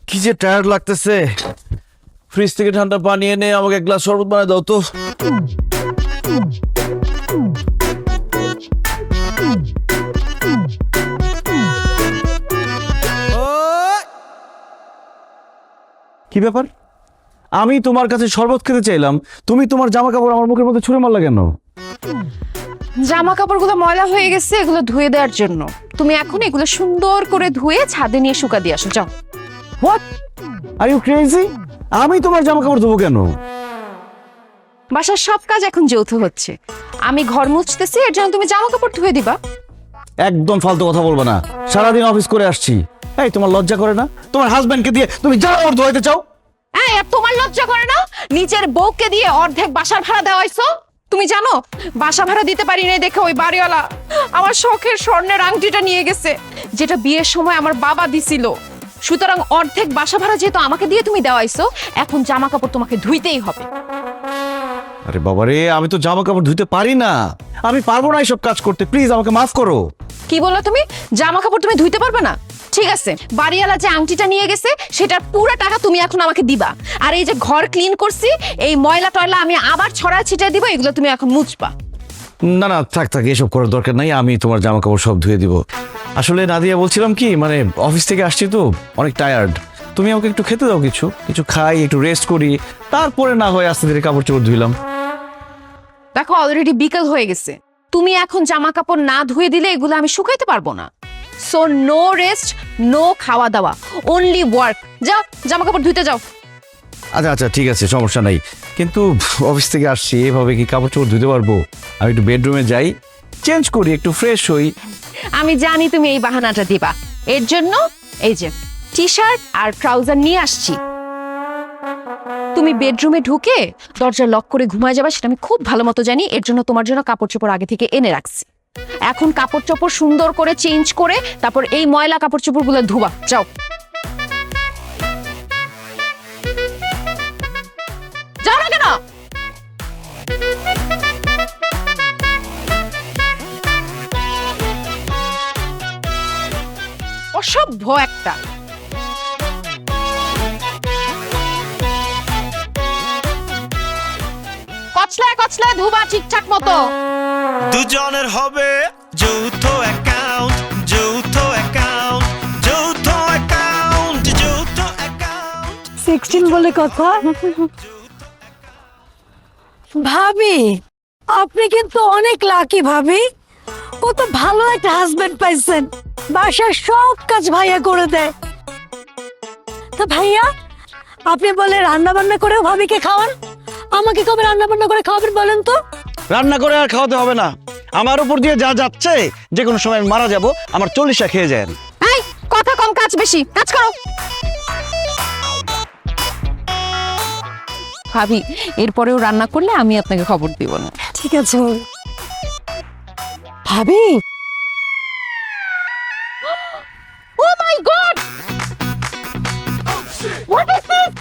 কি যে টায়ার্ড লাগতেছে। ফ্রিজ থেকে ঠান্ডা পানি এনে আমাকে এক গ্লাস শরবত বানিয়ে দাও তো। কি ব্যাপার? আমি তোমার কাছে শরবত খেতে চাইলাম, তুমি তোমার জামা কাপড় আমার মুখের মধ্যে ছুঁড়ে মারলা কেন? জামা কাপড়গুলো ময়লা হয়ে গেছে, এগুলো ধুয়ে দেওয়ার জন্য। তুমি এখন এগুলো সুন্দর করে ধুয়ে ছাদে নিয়ে শুকা দিয়ে আসো, যাও। What are you crazy? আমি তোমার জামা কাপড় ধোবো কেন? বাসার সব কাজ এখন যৌথ হচ্ছে। আমি ঘর মুছতেছি, এর জন্য তুমি জামা কাপড় ধুয়ে দিবা। একদম ফালতু কথা বলবা না। সারাদিন অফিস করে আসছি। এই তোমার লজ্জা করে না? তোমার হাজবেন্ডকে দিয়ে তুমি জামা কাপড় ধোয়াইতে চাও? এই, আর তোমার লজ্জা করে না? নিজের বউকে দিয়ে অর্ধেক বাসার ভাড়া দেওয়া হইছো। তুমি জানো বাসা ভাড়া দিতে পারি না দেখে ওই বাড়িওয়ালা আমার শখের স্বর্ণের আংটিটা নিয়ে গেছে, যেটা বিয়ের সময় আমার বাবা দিছিল। সুতরাং অর্ধেক বাসা ভাড়া যেহেতু আমাকে দিয়ে তুমি দেওয়াইছো, এখন জামা কাপড় তোমাকে ধুইতেই হবে। আরে বাবারে, আমি তো জামা কাপড় ধুতে পারি না। আমি পারবো না এইসব কাজ করতে, প্লিজ আমাকে মাফ করো। কি বললো তুমি? জামা কাপড় তুমি ধুইতে পারবে না? ঠিক আছে, বাড়িওয়ালা যে আংটিটা নিয়ে গেছে সেটার পুরো টাকা তুমি এখন আমাকে দিবা। আর এই যে ঘর ক্লিন করছি, এই ময়লা টয়লা আমি আবার ছড়া ছিটিয়ে দিব, এগুলো তুমি এখন মুছবা। না না, থাক থাক, এসব করার দরকার নাই। আমি তোমার জামা কাপড় সব ধুয়ে দিব। আসলে নাদিয়া বলছিলাম কি, মানে অফিস থেকে আসছি তো অনেক টায়ার্ড। তুমি আমাকে একটু খেতে দাও, কিছু কিছু খাই, একটু রেস্ট করি, তারপরে না হয় আস্তে ধীরে কাপড় চোপড় ধুইলাম। দেখো অলরেডি বিকেল হয়ে গেছে, তুমি এখন জামা কাপড় না ধুয়ে দিলে এগুলো আমি শুকাইতে পারবো না। সো নো রেস্ট, নো খাওয়া দাওয়া, অনলি ওয়ার্ক। যাও জামা কাপড় ধুইতে যাও। আচ্ছা আচ্ছা, ঠিক আছে, সমস্যা নাই। কিন্তু অফিস থেকে আসছি, এভাবে কি কাপড় চোপড় ধুতে পারবো? আমি একটু বেডরুমে যাই, চেঞ্জ করি, একটু ফ্রেশ হই। আমি জানি তুমি এই বাহানাটা দিবা, এর জন্য এই যে টি শার্ট আর ট্রাউজার নিয়ে আসছি। তুমি বেডরুমে ঢুকে দরজা লক করে ঘুমায় যাবা, সেটা আমি খুব ভালো মতো জানি। এর জন্য তোমার জন্য কাপড় চোপড় আগে থেকে এনে রাখছি। এখন কাপড় চোপড় সুন্দর করে চেঞ্জ করে তারপর এই ময়লা কাপড় চোপড় গুলো ধোবা, যাও। যাও না কেন? অসভ্য একটা। কচলায় কচলায় ধুবা ঠিকঠাক মতো। দুজনের হবে যৌথ অ্যাকাউন্ট, যৌথ অ্যাকাউন্ট, যৌথ অ্যাকাউন্ট, যৌথ অ্যাকাউন্ট। 16 বলে কথা। ভাবি, আপনি কিন্তু অনেক লাকি ভাবি। কত ভালো একটা হাজবেন্ড পাইছেন, বাসার সব কাজ ভাইয়া করে দেয়। তো ভাইয়া, আপনি বলে রান্না বান্না করেও ভাবিকে খাওয়ান, আমাকে কবে রান্না বান্না করে খাওয়াবেন বলেন তো? রান্না করে আর খাওয়াতে হবে না। আমার উপর দিয়ে যা যাচ্ছে, যে কোনো সময় আমি মারা যাব, আমার 40টা খেয়ে যায়। এই, কথা কম কাজ বেশি, কাজ করো। ভাবি, এরপরেও রান্না করলে আমি আপনাকে খবর দিব না। ঠিক আছে ভাবি। ও মাই গড, হোয়াট ইজ দিস?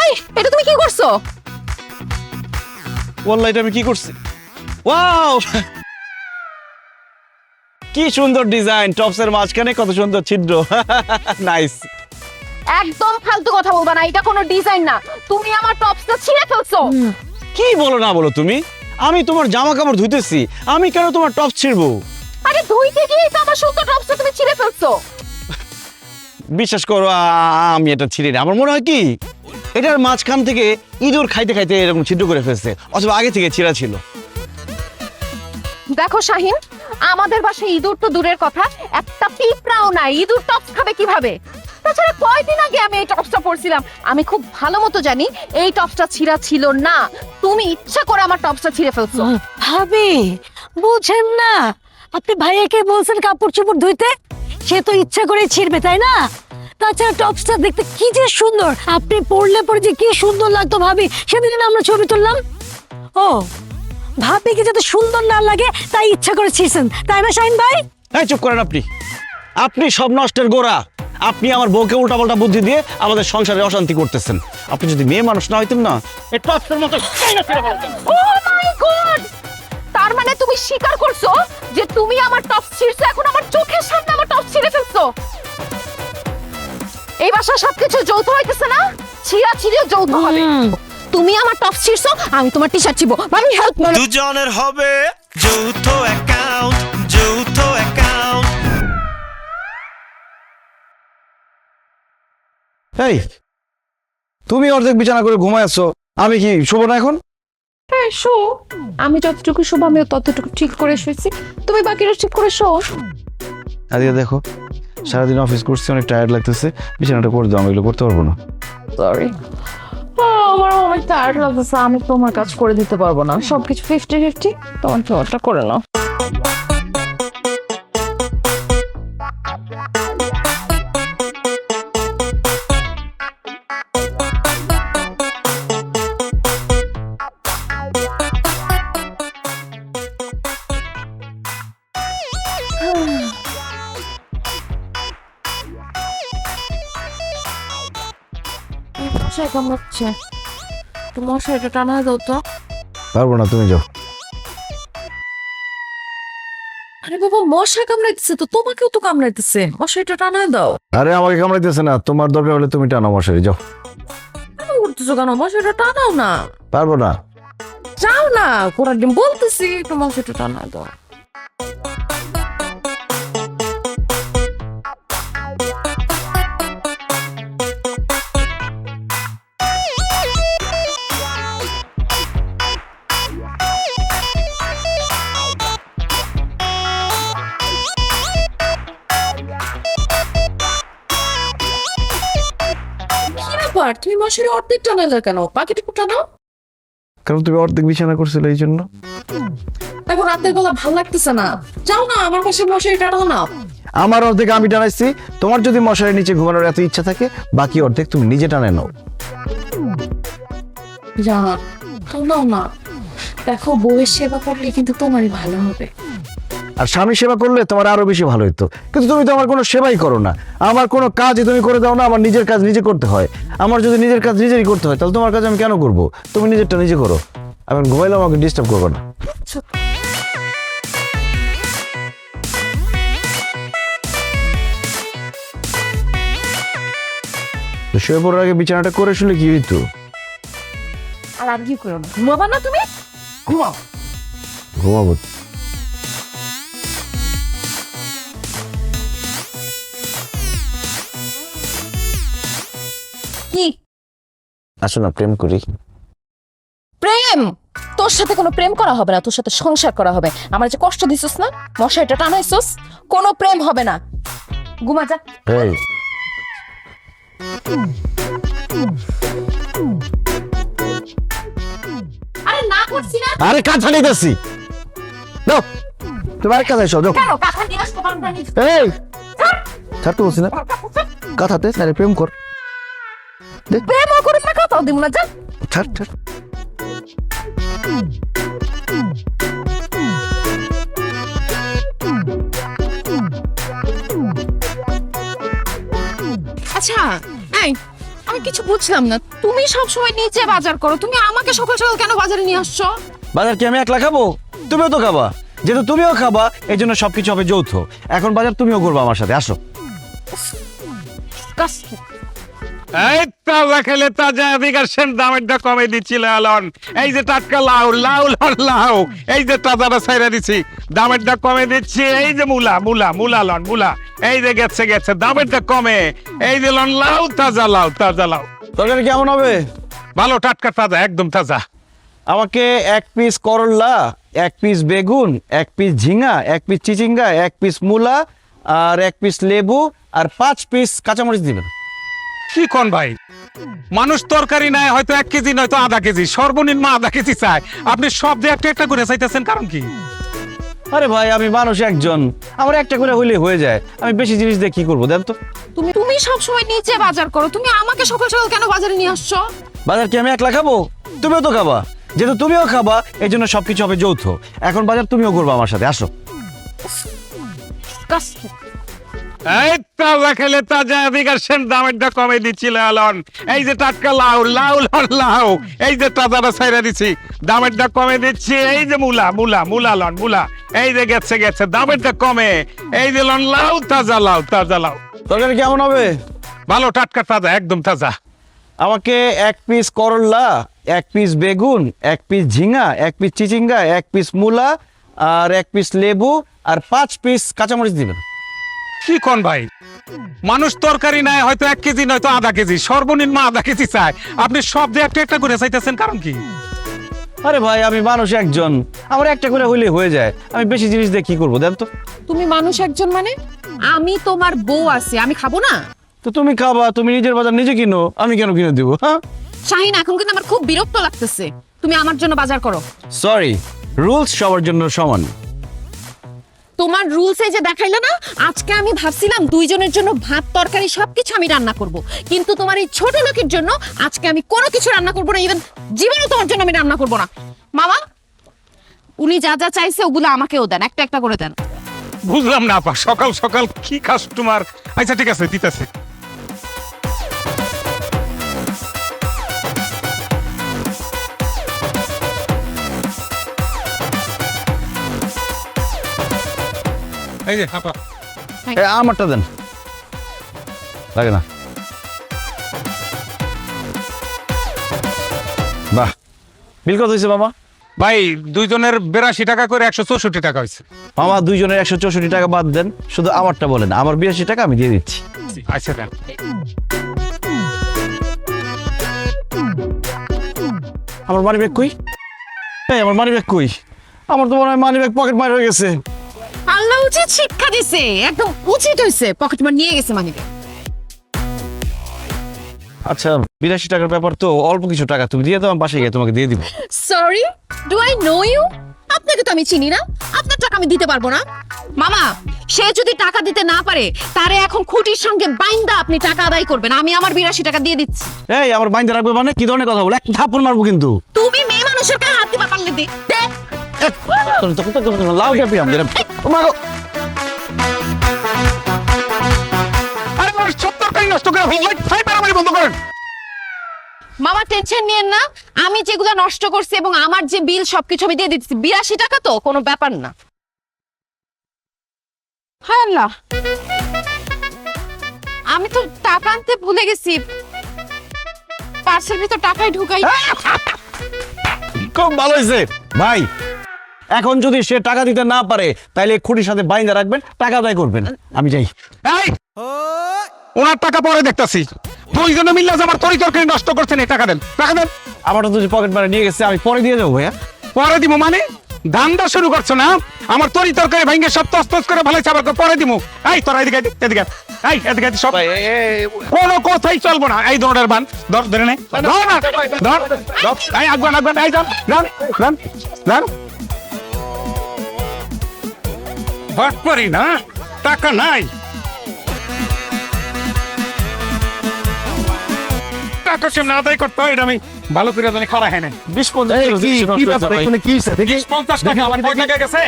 এই, এটা তুমি কি করছো? ওয়াল্লাহ, এটা আমি কি করছি? ওয়াও, কি সুন্দর ডিজাইন, টপসের মাঝখানে কত সুন্দর ছিদ্র। নাইস। একদম ফালতু কথা বলবা না, এটা কোনো ডিজাইন না। তুমি আমার টপসটা ছিঁড়ে ফেলছো। কি বলো না বলো তুমি? আমি তোমার জামা কাপড় ধুইতেছি, আমি কেন তোমার টপস ছিঁড়বো? আরে ধুইতে গিয়েই তো আমার সুন্দর টপসটা তুমি ছিঁড়ে ফেলছো। বিশ্বাস করো, আমি এটা ছিঁড়ি না। আমার মনে হয় কি, এটার মাঝখান থেকে ইঁদুর খাইতে খাইতে এরকম ছিদ্র করে ফেলছে, অথবা আগে থেকে ছিঁড়া ছিল। দেখো শাহিন, আমাদের বাসায় ইঁদুর তো দূরের কথা, একটা পিঁপড়াও নাই। ইঁদুর টপস খাবে কিভাবে? তাছাড়া কয়দিন আগে আমি এই টপসটা পরছিলাম, আমি খুব ভালো মতো জানি এই টপসটা ছিঁড়া ছিল না। তুমি ইচ্ছা করে আমার টপসটা ছিঁড়ে ফেলছো। ভাবি, বুঝেন না, আপনি ভাইয়াকে বলছেন কাপড় চোপড় ধুইতে, সে তো ইচ্ছা করে ছিঁড়বে, তাই না? তাছাড়া টপসটা দেখতে কি যে সুন্দর, আপনি পরলে পরে যে কি সুন্দর লাগতো ভাবি, সেদিন আমরা ছবি তুললাম। ও, ভাবিকে যাতে সুন্দর না লাগে তাই ইচ্ছা করে ছিঁড়ছেন, তাই না শাহিন ভাই? এই চুপ করেন আপনি। আপনি সব নষ্টের গোড়া। আপনি আমার বউকে উল্টাপাল্টা বুদ্ধি দিয়ে আমাদের সংসারে অশান্তি করতেছেন। আপনি যদি মেয়ে মানুষ না হইতেন না, এই টপসের মতো ও মাই গড, তার মানে তুমি স্বীকার করছো যে তুমি আমার টপস ছিঁড়ছো, এখন আমার চোখের সামনে আমার বাসা সবকিছু যৌথ হইতেছে না, ছিঁড়া ছিঁড়িও যৌথ হবে। তুমি আমার টপ ছিঁড়ছো, আমি তোমার টি শার্ট ছিঁড়বো। ভাবি হেল্প করো। দুজনের হবে যৌথ অ্যাকাউন্ট, যৌথ অ্যাকাউন্ট। এই তুমি অর্ধেক বিছানা করে ঘুমাইছো, আমি কি শুভ না এখন? হ্যাঁ শো, আমি যতটুকু শোবো আমি ততটুকু ঠিক করে শুয়েছি, তুমি বাকিটা ঠিক করে শো। আদিয়া দেখো, সারাদিন অফিস করছি, অনেক টায়ার্ড লাগতেছে, বিছানাটা করে দাও, আমি এগুলো করতে পারবো না। সরি, আমার অনেক টায়ার্ড লাগতেছে, আমি তোমার কাজ করে দিতে পারবো না, সবকিছু 50-50, তোমার তোমারটা করে নাও। মশাই কামড়াচ্ছে, তো মশাইটা টানা দাও তো। পারবো না, তুমি যাও। আরে বাবা, মশা কামড়াইতেছে তো, তোমাকেও তো কামড়াইতেছে, মশাইটা টানা দাও। আরে আমাকে কামড়াইতেছে না, তোমার দরকার হলে তুমি টানো মশারি, যাও। কেন করতেছো কেন? মশাইটা টানাও না। পারবো না। যাও না, কোরআন ডিম বলতেছি, একটু মশাইটা টানা দাও। তুমি মশারি অর্ধেক টানালে কেন? বাকিটুকু টানাও। কারণ তুমি অর্ধেক বিছানা করছিলে, এই জন্য। দেখো রাতের বেলা ভালো লাগতেছে না, যাও না আমার পাশে মশারি টানাও না। আমার অর্ধেক আমি টানাইছি, তোমার যদি মশারির নিচে ঘুমানোর এত ইচ্ছা থাকে, বাকি অর্ধেক তুমি নিজে টানে নাও। যা টানাও না, দেখো বউয়ের সেবা করলে কিন্তু তোমারই ভালো হবে। আর স্বামী সেবা করলে তোমার আরো বেশি ভালো হতো, কিন্তু তুমি তো আমার কোনো সেবাই করো না, আমার কোনো কাজই তুমি করে দাও না। আমার নিজের কাজ নিজে করতে হয়, আমার যদি নিজের কাজ নিজেরই করতে হয়, তাহলে তোমার কাজ আমি কেন করব? তুমি নিজেরটা নিজে করো, আমি ঘুমাইলে আমাকে ডিস্টার্ব করবে না। তো শুয়ে পড়ার আগে বিছানাটা করে শুলে কি হইতো? আর আর কি করো না, ঘুমাবা না তুমি? ঘুমাও। ঘুমাবো। কি আসো না প্রেম করি। প্রেম? তোর সাথে কোনো প্রেম করা হবে না, তোর সাথে সংসার করা হবে। আমার যে কষ্ট দিছিস না, মশাইটা টানাইছিস, কোনো প্রেম হবে না। ঘুমা যা। এই আরে না করছি না। আরে কাঁথা নিতেছি, দাও তুমি আরেক কাঁথা এসো, দাও। কেন কাঁথা নিয়ে আসবো? বান্দা নিয়ে এই ছাড় তো বলছি না, কাঁথাতে আরে প্রেম কর। প্রেমও করুন না, কথাও দিব না, যা। ছাড় ছাড়। আচ্ছা এই, আমি কিছু বুঝলাম না, তুমি সব সময় নিচে বাজার করো, তুমি আমাকে সকাল সকাল কেন বাজারে নিয়ে আসছো? বাজার কি আমি একলা খাবো? তুমিও তো খাবা, যেহেতু তুমিও খাবা এই জন্য সবকিছু হবে যৌথ। এখন বাজার তুমিও করবা আমার সাথে, আসো। এই তাজা খেলে তাজা বিকাশের দামেরটা কমে দিচ্ছিল আলন। এই যে টাটকা লাউ লাউ লাউ লাউ, এই যে তাজাটা ছাইরা দিছি, দামেরটা কমে দিচ্ছি। এই যে মূলা মূলা মূলা লন মূলা, এই যে গেছে গেছে দামেরটা কমে। এই যে লন লাউ, তাজা লাউ তাজা লাউ। তরকারি কেমন হবে? ভালো টাটকা তাজা একদম তাজা। আমাকে 1 পিস করলা, 1 পিস বেগুন, 1 পিস ঝিঙা, 1 পিস চিচিঙ্গা, 1 পিস মূলা, আর 1 পিস লেবু, আর 5 পিস কাঁচামরিচ দিবেন। কি কোন ভাই, মানুষ তরকারি নেয় হয়তো 1 কেজি নয়তো আধা কেজি, সর্বনিম্ন আধা কেজি চায়, আপনি সব যে একটা একটা করে চাইতেছেন, কারণ কি? আরে ভাই আমি মানুষ একজন, আমার একটা করে হইলে হয়ে যায়, আমি বেশি জিনিস দিয়ে কি করবো দেন তো। তুমি সব সময় নিচে বাজার করো, তুমি আমাকে সকাল সকাল কেন বাজারে নিয়ে আসছো? বাজার কি আমি একলা খাবো? তুমিও তো খাবা, যেহেতু তুমিও খাবা এই জন্য সবকিছু হবে যৌথ। এখন বাজার তুমিও করবা আমার সাথে, আসো। এই তাজা খেলে তাজা বিকাশের দামেরটা কমে দিচ্ছিল আলন। এই যে টাটকা লাউ লাউ লাউ লাউ, এই যে তাজাটা ছাইরা দিছি, দামেরটা কমে দিচ্ছি। এই যে মূলা মূলা মূলা লন মূলা, এই যে গেছে গেছে দামেরটা কমে। এই যে লন লাউ, তাজা লাউ তাজা লাউ। তরকারি কেমন হবে? ভালো টাটকা তাজা একদম তাজা। আমাকে 1 পিস করল্লা, 1 পিস বেগুন, 1 পিস ঝিঙা, 1 পিস চিচিঙ্গা, 1 পিস মূলা আর 1 পিস লেবু আর 5 পিস কাঁচামরিচ দিবেন। কি কোন ভাই, মানুষ তরকারি নাই হয়তো 1 কেজি নয়তো আধা কেজি, সর্বনিম্ন আধা কেজি চায়, আপনি সব দিয়ে একটা একটা করে চাইতেছেন কারণ কি? আরে ভাই আমি মানুষ একজন, আমার একটা করে হইলে হয়ে যায়, আমি বেশি জিনিস দিয়ে কি করবো দেন তো। তুমি মানুষ একজন মানে? আমি তোমার বউ আছি, আমি খাবো না? তো তুমি খাবা, তুমি নিজের বাজার নিজে কিনো, আমি কেন কিনে দিব? হ্যাঁ শাহিন, এখন কিন্তু আমার খুব বিরক্ত লাগতেছে, তুমি আমার জন্য বাজার করো। সরি, রুলস সবার জন্য সমান। তোমার রুলস এই যে দেখাইলো না, আজকে আমি ভাবছিলাম দুইজনের জন্য ভাত তরকারি সবকিছু আমি রান্না করব, কিন্তু তোমার এই ছোট লোকের জন্য আজকে আমি কোনো কিছু রান্না করব না, ইভেন জীবনও তোমার জন্য আমি রান্না করব না। মামা, উনি যা যা চাইছে ওগুলো আমাকেও দেন, একটা একটা করে দেন। বুঝলাম না আপা, সকাল সকাল কি কাস্টমার। আচ্ছা ঠিক আছে, দিতেছে। এই যে আপা, আমারটা দেন, লাগে না। বাহ, বিল কত হয়েছে মামা? ভাই দুইজনের 82 টাকা করে 164 টাকা হয়েছে। মামা দুইজনের 164 টাকা বাদ দেন, শুধু আমারটা বলেন, আমার 82 টাকা আমি দিয়ে দিচ্ছি। আচ্ছা দেন। আমার মানি ব্যাগ কই? এই আমার মানি ব্যাগ কই? আমার তো মনে হয় মানি ব্যাগ পকেট মার হয়ে গেছে। আল্লাহ উচিত শিক্ষা দিছে, একদম উচিত হয়েছে, পকেট মার নিয়ে গেছে মানিকে। আচ্ছা 82 টাকার ব্যাপার তো, অল্প কিছু টাকা তুমি দিয়ে দাও, আমি বাসায় গিয়ে তোমাকে দিয়ে দিব। Sorry, do I know you? আপনাকে তো আমি চিনি না, আপনার টাকা আমি দিতে পারবো না। মামা, সে যদি টাকা দিতে না পারে, তারে এখন খুঁটির সঙ্গে বাইন্দা আপনি টাকা আদায় করবেন, আমি আমার 82 টাকা দিয়ে দিচ্ছি। এই আমার বাইন্দা রাখবে মানে কি ধরনের কথা বলে? এক থাপ্পড় মারবো কিন্তু। তুমি মেয়ে মানুষের গায়ে হাত দিবা পারলে দে। লাউ ক্যাপি আমি মাগো। আরে মানুষ সব তরকারি নষ্ট করে ভাই মারামারি বন্ধ করেন। মামা টেনশন নিয়েন না, আমি যেগুলো নষ্ট করছি এবং আমার যে বিল সবকিছু আমি দিয়ে দিচ্ছি। 82 টাকা তো কোনো ব্যাপার না। হায় আল্লাহ, আমি তো টাকা আনতে ভুলে গেছি, পার্সেল ভিতর টাকাই ঢুকাই। খুব ভালো হয়েছে ভাই, এখন যদি সে টাকা দিতে না পারে তাহলে খুঁটির সাথে বাইন্দা রাখবেন, টাকা আদায় করবেন। আমি যাই। এই ওনার টাকা পরে দেখতাছি, দুইজনে মিললে যে আমার তরকারি নষ্ট করছেন, এই টাকা দেন, টাকা দেন। আমারটা যদি পকেট মারে নিয়ে গেছে, আমি পরে দিয়ে যাবো ভাইয়া। পরে দিব মানে ধান্দা শুরু করছো না? আমার তরকারি ভাঙ্গে সব তস করে ভালো আবার পরে দিব। এই তোরা এদিকে এদিকে, এই এদিকে সব কোনো কথাই চলবো না। এই দৌড়ের বান ধরে নে, ধর না, ধর ধর, এই আগবান আগবান, এই যান যান যান যান। ভাট পারি না, টাকা নাই, টাকা কেমন আদায় করতে হয় এটা আমি ভালো করে জানি। খরা হয় না 50 টাকা আমার পকেটে লেগে গেছে।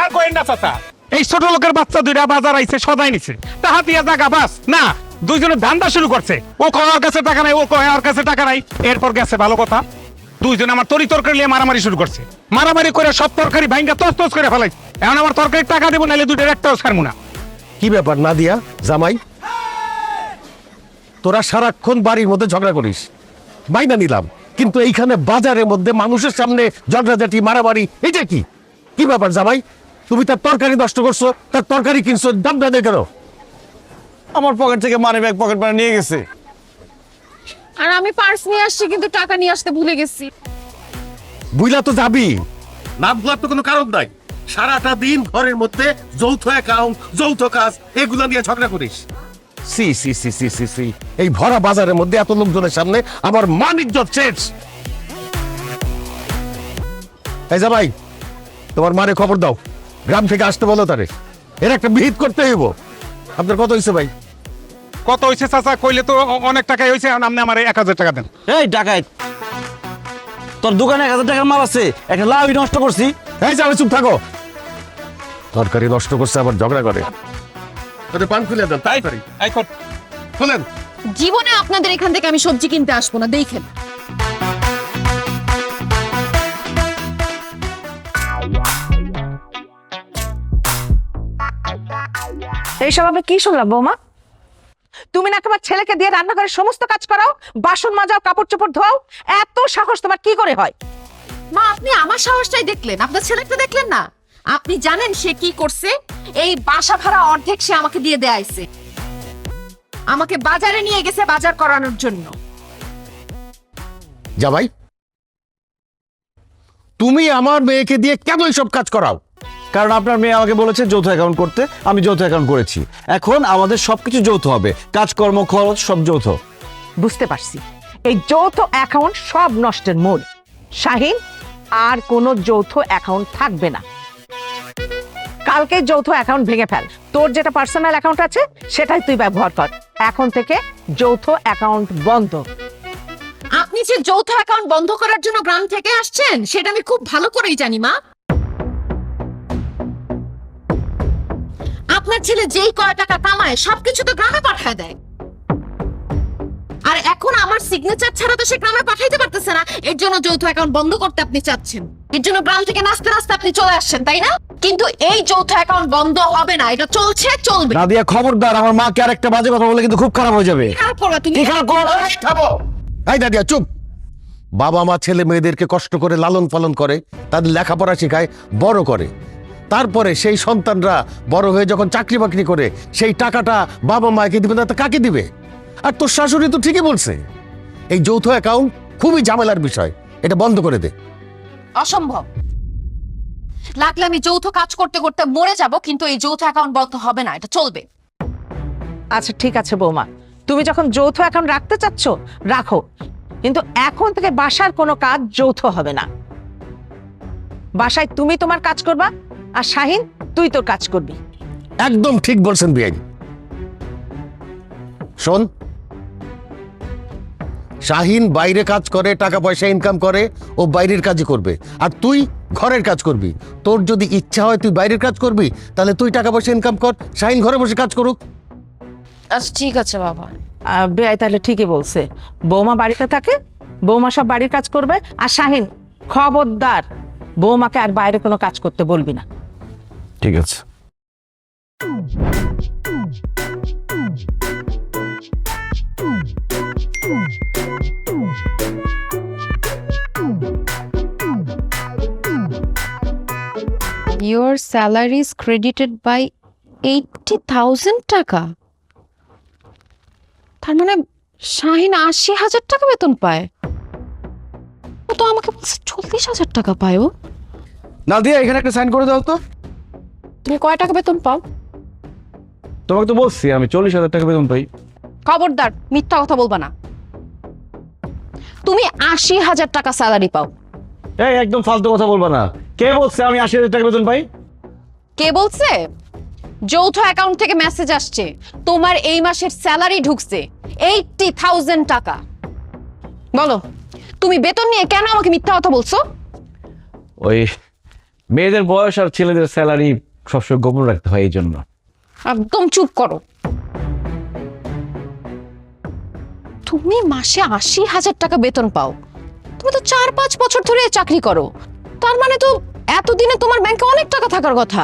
আর কইন না চাচা, এই ছোট লোকের বাচ্চা দুইটা বাজার আইছে, সদাই নিছে, টাকা দিয়া জায়গা বাস না, দুইজনে ধান্দা শুরু করছে। ও কয় ওর কাছে টাকা নাই, ও কয় ওর কাছে টাকা নাই, এরপর গেছে ভালো কথা, দুইজনে আমার তরকারি নিয়ে মারামারি শুরু করছে। মারামারি করে সব তরকারি ভাঙ্গা তস করে ফেলাই। এখন আমার তরকারি টাকা দেবো, নাহলে দুইটার একটাও ছাড়বো না। কি ব্যাপার নাদিয়া জামাই, তোরা সারাক্ষণ বাড়ির মধ্যে ঝগড়া করিস, বাইনা নিলাম, কিন্তু এইখানে বাজারের মধ্যে মানুষের সামনে ঝগড়াঝাটি মারামারি, এটা কি? কি ব্যাপার জামাই, তুমি তার তরকারি নষ্ট করছো, তার তরকারি কিনছো, দাম না কেন? আমার পকেট থেকে মানি ব্যাগ পকেট মারে নিয়ে গেছে। আর আমি পার্স নিয়ে আসছি, কিন্তু টাকা নিয়ে আসতে ভুলে গেছি। বুইলা তো যাবি না, বুলার তো কোনো কারণ নাই। সারাটা দিন ঘরের মধ্যে যৌথ অ্যাকাউন্ট, যৌথ কাজ, এগুলা নিয়ে ঝগড়া করিস। সি সি সি সি সি সি, এই ভরা বাজারের মধ্যে এত লোকজনের সামনে আমার মান ইজ্জত শেষ। এই জামাই, তোমার মারে খবর দাও, গ্রাম থেকে আসতে বলো তারে, এর একটা বিহিত করতে হইব। আপনার কত হয়েছে ভাই? কত হয়েছে চাচা কইলে তো অনেক টাকাই হয়েছে, আপনি আমার 1000 টাকা দেন। এই টাকায় তোর দোকানে 1000 টাকার মাল আছে, একটা লাউ নষ্ট করছি। এই যাবে, চুপ থাকো। তরকারি নষ্ট করছে আবার ঝগড়া করে। পান খুলে দেন, তাই পারি খুলেন। জীবনে আপনাদের এখান থেকে আমি সবজি কিনতে আসবো না, দেখেন। এইসব আমি কি শুনলাম বৌমা? তুমি নাকি আমার ছেলেকে দিয়ে রান্নাঘরের সমস্ত কাজ করাও, বাসন মাজাও, কাপড় চোপড় ধোয়াও? এত সাহস তোমার কি করে হয়? মা, আপনি আমার সাহসটাই দেখলেন, আপনার ছেলেটা দেখলেন না? আপনি জানেন সে কি করছে? এই বাসা ভাড়া অর্ধেক সে আমাকে দিয়ে দেয়াইছে, আমাকে বাজারে নিয়ে গেছে বাজার করানোর জন্য। জামাই, তুমি আমার মেয়েকে দিয়ে কেন এইসব কাজ করাও? কারণ আপনার মেয়ে আমাকে বলেছে যৌথ অ্যাকাউন্ট করতে, আমি যৌথ অ্যাকাউন্ট করেছি। এখন আমাদের সবকিছু যৌথ হবে, কাজকর্ম, খরচ সব যৌথ। বুঝতে পারছি, এই যৌথ অ্যাকাউন্ট সব নষ্টের মূল। শাহিন, আর কোনো যৌথ অ্যাকাউন্ট থাকবে না। কালকে যৌথ অ্যাকাউন্ট ভেঙে ফেল। তোর যেটা পার্সোনাল অ্যাকাউন্ট আছে সেটাই তুই ব্যবহার কর। এখন থেকে যৌথ অ্যাকাউন্ট বন্ধ। আপনি যে যৌথ অ্যাকাউন্ট বন্ধ করার জন্য গ্রাম থেকে আসছেন সেটা আমি খুব ভালো করেই জানি মা। আপনার ছেলে যেই কয় টাকা কামায় সবকিছু তো গ্রামে পাঠায় দেয়, আর এখন আমার সিগনেচার ছাড়া তো সে গ্রামে পাঠাইতে পারতেছে না। এর জন্য যৌথ অ্যাকাউন্ট বন্ধ করতে আপনি চাচ্ছেন, এর জন্য গ্রাম থেকে নাচতে নাচতে আপনি চলে আসছেন, তাই না? কিন্তু এই যৌথ অ্যাকাউন্ট বন্ধ হবে না, এটা চলছে, চলবে। নাদিয়া, খবরদার, আমার মাকে আরেকটা বাজে কথা বলে কিন্তু খুব খারাপ হয়ে যাবে। খারাপ করবা তুমি? কি খারাপ করবো? এই দাদিয়া চুপ। বাবা মা ছেলে মেয়েদেরকে কষ্ট করে লালন পালন করে, তাদের লেখাপড়া শেখায়, বড় করে। তারপরে সেই সন্তানরা বড় হয়ে যখন চাকরি বাকরি করে সেই টাকাটা বাবা মাকে দিবে না, তা কাকে দিবে? আর তোর শাশুড়ি তো ঠিকই বলছে, এই যৌথ অ্যাকাউন্ট খুবই ঝামেলার বিষয়, এটা বন্ধ করে দে। অসম্ভব। লাগলে আমি যৌথ কাজ করতে করতে মরে যাব, কিন্তু এই যৌথ অ্যাকাউন্ট বন্ধ হবে না, এটা চলবে। আচ্ছা ঠিক আছে বৌমা, তুমি যখন যৌথ অ্যাকাউন্ট রাখতে চাচ্ছ রাখো, কিন্তু এখন থেকে বাসার কোনো কাজ যৌথ হবে না। বাসায় তুমি তোমার কাজ করবা, আর শাহিন তুই তোর কাজ করবি। একদম ঠিক বলছেন বিয়াই। শোন, শাহিন বাইরে কাজ করে, টাকা পয়সা ইনকাম করে, ও বাইরের কাজই করবে, আর তুই ঘরের কাজ করবি। তোর যদি ইচ্ছা হয় তুই বাইরের কাজ করবি, তাহলে তুই টাকা পয়সা ইনকাম কর, শাহিন ঘরে বসে কাজ করুক। আচ্ছা ঠিক আছে বাবা। বেআই তাহলে ঠিকই বলছে, বৌমা বাড়িতে থাকে, বৌমা সব বাড়ির কাজ করবে। আর শাহিন, খবরদার বৌমাকে আর বাইরে কোনো কাজ করতে বলবি না। ঠিক আছে। Your salary is credited by 80,000 টাকা। তার মানে শাহিন 80,000 টাকা বেতন পায়। ও তো আমাকে বলছে 40,000 টাকা পায় ও। নাদিয়া, এখানে একটা সাইন করে দাও তো। তুমি কয় টাকা বেতন পাও? তোমাকে তো বলছি আমি 40,000 টাকা বেতন পাই। খবরদার, মিথ্যা কথা বলবা না। তুমি 80,000 টাকা স্যালারি পাও। এই একদম ফালতু কথা বলবা না। কে বলছে আমি 80,000 টাকা বেতন পাই? কে বলছে? যৌথ অ্যাকাউন্ট থেকে মেসেজ আসছে, তোমার এই মাসের স্যালারি ঢুকছে 80,000 টাকা। বলো, তুমি বেতন নিয়ে কেন আমাকে মিথ্যা কথা বলছো? ওই মেয়েদের বয়স আর ছেলেদের স্যালারি সবসময় গোপন রাখতে হয়, এই জন্য। একদম চুপ করো। তুমি মাসে 80,000 টাকা বেতন পাও, তুমি তো 4-5 বছর ধরে চাকরি করো, তার মানে তো এতদিনে তোমার ব্যাংকে অনেক টাকা থাকার কথা।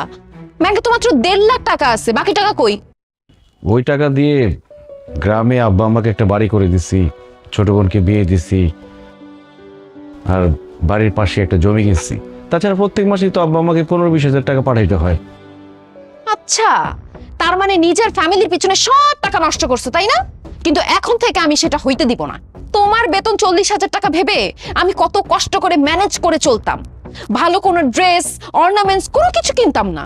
ব্যাংকে তো মাত্র 1.5 লাখ টাকা আছে, বাকি টাকা কই? ওই টাকা দিয়ে গ্রামে আব্বা আমাকে একটা বাড়ি করে দিছি, ছোট বোনকে বিয়ে দিছি, আর বাড়ির পাশে একটা জমি কিনছি। তাছাড়া প্রত্যেক মাসেই তো আব্বা আমাকে 15-20 হাজার টাকা পাঠাইতে হয়। আচ্ছা, তার মানে নিজের ফ্যামিলির পিছনে সব টাকা নষ্ট করছো, তাই না? কিন্তু এখন থেকে আমি সেটা হইতে দিব না। তোমার বেতন 40,000 টাকা ভেবে আমি কত কষ্ট করে ম্যানেজ করে চলতাম, ভালো কোনো ড্রেস, অর্নামেন্টস কোনো কিছু কিনতাম না।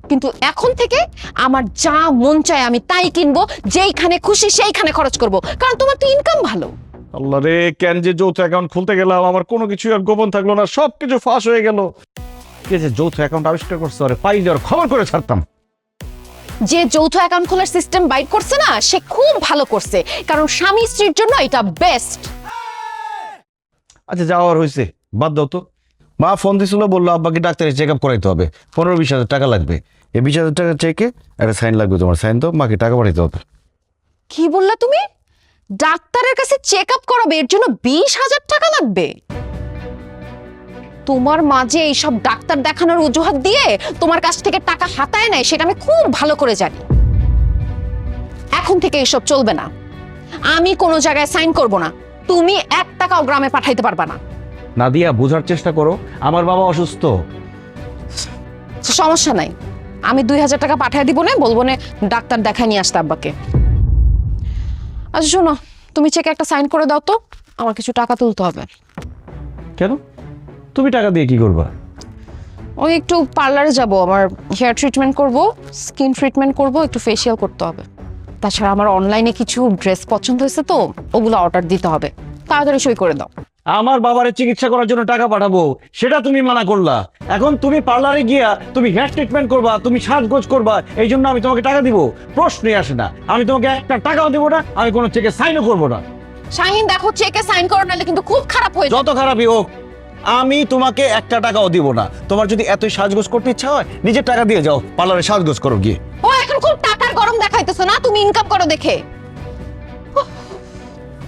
কিন্তু এখন থেকে আমার যা মন চায় আমি তাই কিনবো, যেইখানে খুশি সেইখানে খরচ করব, কারণ তোমার তো ইনকাম ভালো। আল্লাহ রে, কেন যে যৌথ অ্যাকাউন্ট খুলতে গেলাম, আমার কোনো কিছু আর গোপন থাকলো না, সবকিছু ফাঁস হয়ে গেল। কে যে যৌথ অ্যাকাউন্ট আবিষ্কার করছে, আরে পাইলে আর খবর করে ছাড়তাম। যে যৌথ অ্যাকাউন্ট খোলার সিস্টেম বাইর করছে না, সে খুব ভালো করছে, কারণ স্বামী স্ত্রীর জন্য এটা বেস্ট। আচ্ছা যাওয়ার হয়েছে, বাদ দাও তো। মা ফোন দিছিল, বললো আব্বাকে ডাক্তারের চেক আপ করাইতে হবে, 15-20 হাজার টাকা লাগবে। এই 20 হাজার টাকা চেকে একটা সাইন লাগবে, তোমার সাইন তো মাকে টাকা পাঠাইতে হবে। কি বললা তুমি? ডাক্তারের কাছে চেক আপ করাবে, এর জন্য 20,000 টাকা লাগবে? তোমার মাঝে এইসব ডাক্তার দেখানোর অজুহাত দিয়ে তোমার কাছ থেকে টাকা হাতায় নেয়, সেটা আমি খুব ভালো করে জানি। এখন থেকে এসব চলবে না। আমি কোনো জায়গায় সাইন করব না, তুমি 1 টাকাও গ্রামে পাঠাইতে পারবা না। নাদিয়া বোঝার চেষ্টা করো, আমার বাবা অসুস্থ। সমস্যা নাই, আমি 2000 টাকা পাঠিয়ে দিব না, বলবো না ডাক্তার দেখায় নিয়ে আসতে আব্বাকে। আচ্ছা শোনো, তুমি চেকে একটা সাইন করে দাও তো, আমার কিছু টাকা তুলতে হবে। কেন? তুমি টাকা দিয়ে কি করবা? ওই একটু পার্লারে যাব, আমার হেয়ার ট্রিটমেন্ট করব, স্কিন ট্রিটমেন্ট করব, একটু ফেসিয়াল করতে হবে। তাছাড়া আমার অনলাইনে কিছু ড্রেস পছন্দ হয়েছে তো, ওগুলো অর্ডার দিতে হবে। তাড়াতাড়ি সই করে দাও। আমার বাবার চিকিৎসা করার জন্য টাকা পাঠাবো, সেটা তুমি মানা করলা। এখন তুমি পার্লারে গিয়া তুমি হেয়ার ট্রিটমেন্ট করবা, তুমি সাজগোজ করবা, এই জন্য আমি তোমাকে টাকা দিব? প্রশ্নই আসে না। আমি তোমাকে একটা টাকাও দিব না, আমি কোনো চেকে সাইনও করবো না। শাহিন দেখো, চেকে সাইন করো, নাহলে কিন্তু খুব খারাপ হয়ে যাবে। যত খারাপই হোক, আমি তোমাকে একটা টাকাও দিব না। তোমার যদি এতই সাজগোজ করতে ইচ্ছা হয়, নিজের টাকা দিয়ে যাও, পার্লারে সাজগোজ করো গিয়ে। ও এখন খুব টাকার গরম দেখাইতেছো না, তুমি ইনকাম করো দেখে।